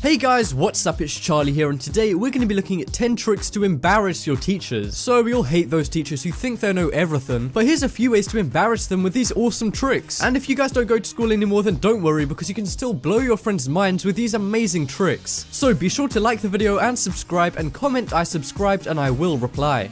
Hey guys, what's up? It's Charlie here, and today we're going to be looking at 10 tricks to embarrass your teachers. So we all hate those teachers who think they know everything, but here's a few ways to embarrass them with these awesome tricks. And if you guys don't go to school anymore, then don't worry, because you can still blow your friends' minds with these amazing tricks. So be sure to like the video and subscribe, and comment "I subscribed" and I will reply.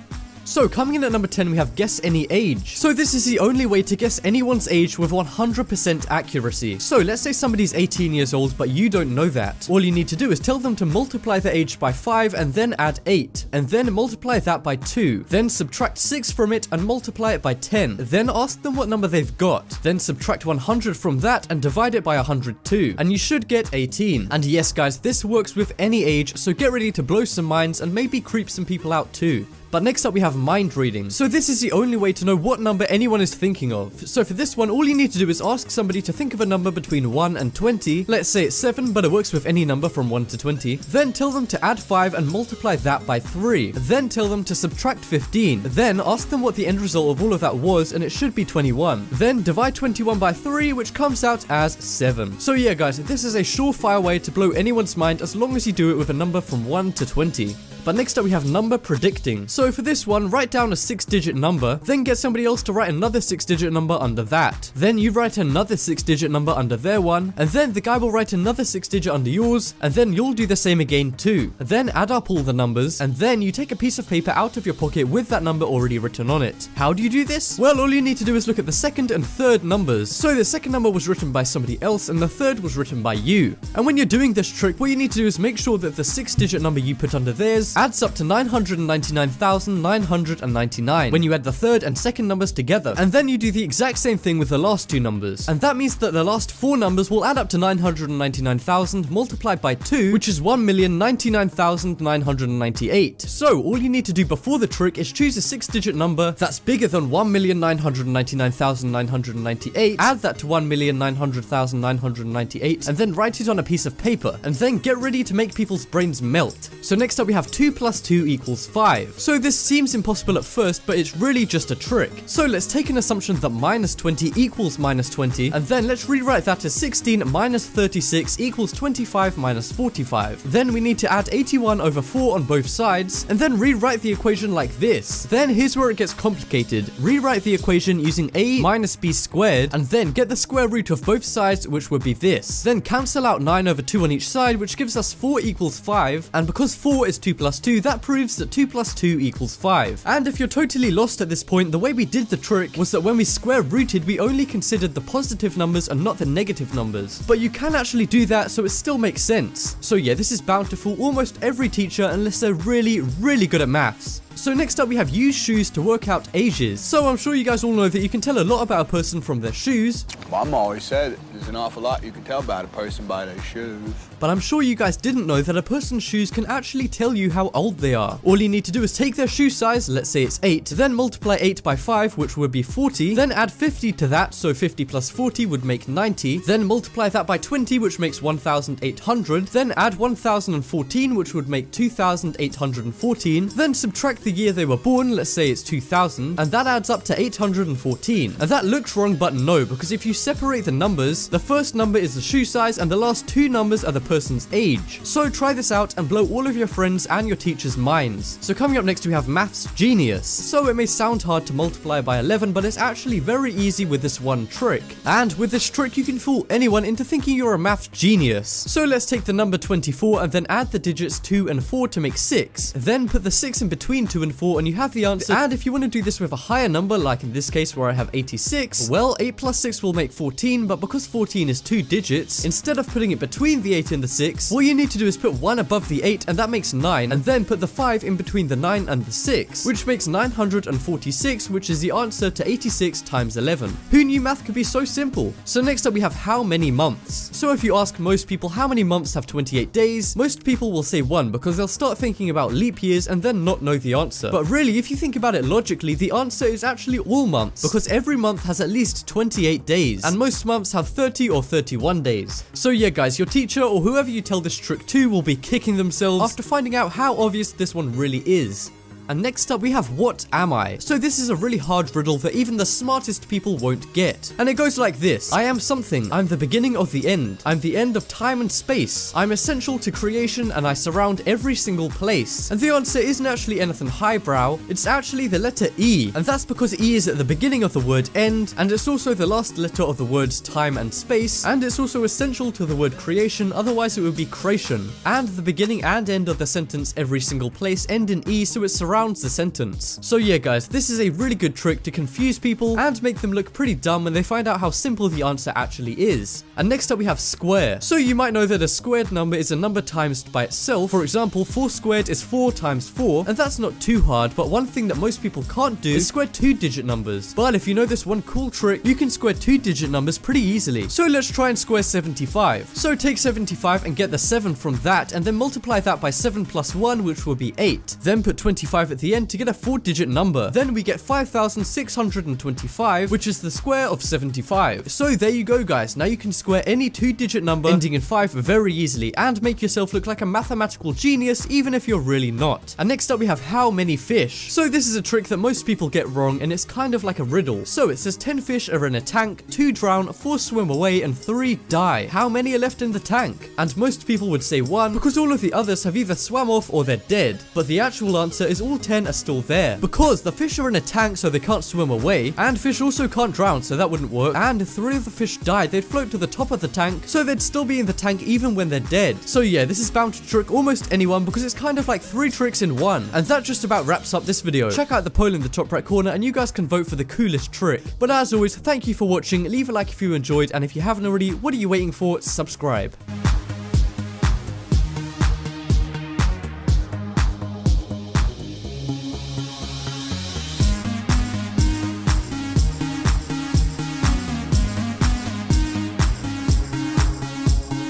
So coming in at number 10, we have guess any age. So this is the only way to guess anyone's age with 100% accuracy. So let's say somebody's 18 years old, but you don't know that. All you need to do is tell them to multiply their age by 5 and then add 8, and then multiply that by 2, then subtract 6 from it and multiply it by 10, then ask them what number they've got, then subtract 100 from that and divide it by 102, and you should get 18. And yes guys, this works with any age, so get ready to blow some minds and maybe creep some people out too. But next up we have mind reading. So this is the only way to know what number anyone is thinking of. So for this one, all you need to do is ask somebody to think of a number between 1 and 20. Let's say it's 7, but it works with any number from 1 to 20. Then tell them to add 5 and multiply that by 3. Then tell them to subtract 15. Then ask them what the end result of all of that was, and it should be 21. Then divide 21 by 3, which comes out as 7. So yeah guys, this is a surefire way to blow anyone's mind as long as you do it with a number from 1 to 20. But next up we have number predicting. So for this one, write down a 6-digit number, then get somebody else to write another 6-digit number under that. Then you write another 6-digit number under their one, and then the guy will write another 6-digit under yours, and then you'll do the same again too. Then add up all the numbers, and then you take a piece of paper out of your pocket with that number already written on it. How do you do this? Well, all you need to do is look at the second and third numbers. So the second number was written by somebody else, and the third was written by you. And when you're doing this trick, what you need to do is make sure that the 6-digit number you put under theirs adds up to 999,999 when you add the third and second numbers together. And then you do the exact same thing with the last two numbers. And that means that the last four numbers will add up to 999,000 multiplied by 2, which is 1,099,998. So all you need to do before the trick is choose a 6-digit number that's bigger than 1,999,998, add that to 1,900,998, and then write it on a piece of paper. And then get ready to make people's brains melt. So next up we have 2 plus 2 equals 5. So this seems impossible at first, but it's really just a trick. So let's take an assumption that minus 20 equals minus 20, and then let's rewrite that as 16 minus 36 equals 25 minus 45. Then we need to add 81 over 4 on both sides, and then rewrite the equation like this. Then here's where it gets complicated. Rewrite the equation using a minus b squared, and then get the square root of both sides, which would be this. Then cancel out 9 over 2 on each side, which gives us 4 equals 5, and because 4 is 2 plus 2, that proves that 2 plus 2 equals 5. And if you're totally lost at this point, the way we did the trick was that when we square rooted, we only considered the positive numbers and not the negative numbers. But you can actually do that, so it still makes sense. So yeah, this is bound to fool almost every teacher unless they're really, really good at maths. So next up we have use shoes to work out ages. So I'm sure you guys all know that you can tell a lot about a person from their shoes. Mom always said there's an awful lot you can tell about a person by their shoes. But I'm sure you guys didn't know that a person's shoes can actually tell you how old they are. All you need to do is take their shoe size, let's say it's 8, then multiply 8 by 5, which would be 40, then add 50 to that, so 50 plus 40 would make 90, then multiply that by 20, which makes 1,800, then add 1,014, which would make 2,814, then subtract the year they were born, let's say it's 2000, and that adds up to 814. And that looks wrong, but no, because if you separate the numbers, the first number is the shoe size and the last two numbers are the person's age. So try this out and blow all of your friends and your teachers' minds. So coming up next we have maths genius. So it may sound hard to multiply by 11, but it's actually very easy with this one trick. And with this trick you can fool anyone into thinking you're a maths genius. So let's take the number 24 and then add the digits 2 and 4 to make 6. Then put the 6 in between 2 and 4 and you have the answer. And if you want to do this with a higher number, like in this case where I have 86, well, 8 plus 6 will make 14, but because 14 is 2 digits, instead of putting it between the 8 and the 6, all you need to do is put 1 above the 8 and that makes 9, and then put the 5 in between the 9 and the 6, which makes 946, which is the answer to 86 times 11. Who knew math could be so simple? So next up we have how many months. So if you ask most people how many months have 28 days, most people will say 1 because they'll start thinking about leap years and then not know the answer. But really, if you think about it logically, the answer is actually all months, because every month has at least 28 days, and most months have 30 or 31 days. So yeah guys, your teacher or whoever you tell this trick to will be kicking themselves after finding out how obvious this one really is. And next up we have what am I? So this is a really hard riddle that even the smartest people won't get. And it goes like this. I am something. I'm the beginning of the end. I'm the end of time and space. I'm essential to creation and I surround every single place. And the answer isn't actually anything highbrow. It's actually the letter E. And that's because E is at the beginning of the word end, and it's also the last letter of the words time and space, and it's also essential to the word creation, otherwise it would be creation. And the beginning and end of the sentence every single place end in E, so it surrounds the sentence. So yeah guys, this is a really good trick to confuse people and make them look pretty dumb when they find out how simple the answer actually is. And next up we have square. So you might know that a squared number is a number times by itself. For example, 4 squared is 4 times 4, and that's not too hard, but one thing that most people can't do is square 2-digit numbers. But if you know this one cool trick, you can square 2-digit numbers pretty easily. So let's try and square 75. So take 75 and get the 7 from that, and then multiply that by 7 plus 1, which will be 8. Then put 25 at the end to get a 4-digit number. Then we get 5,625, which is the square of 75. So there you go guys, now you can square any 2-digit number ending in 5 very easily and make yourself look like a mathematical genius even if you're really not. And next up we have how many fish. So this is a trick that most people get wrong, and it's kind of like a riddle. So it says 10 fish are in a tank, 2 drown, 4 swim away, and 3 die. How many are left in the tank? And most people would say 1 because all of the others have either swam off or they're dead. But the actual answer is all 10 are still there, because the fish are in a tank so they can't swim away, and fish also can't drown so that wouldn't work, and if 3 of the fish died they'd float to the top of the tank so they'd still be in the tank even when they're dead. So yeah, this is bound to trick almost anyone because it's kind of like 3 tricks in one. And that just about wraps up this video. Check out the poll in the top right corner and you guys can vote for the coolest trick. But as always, thank you for watching, leave a like if you enjoyed, and if you haven't already, what are you waiting for? Subscribe.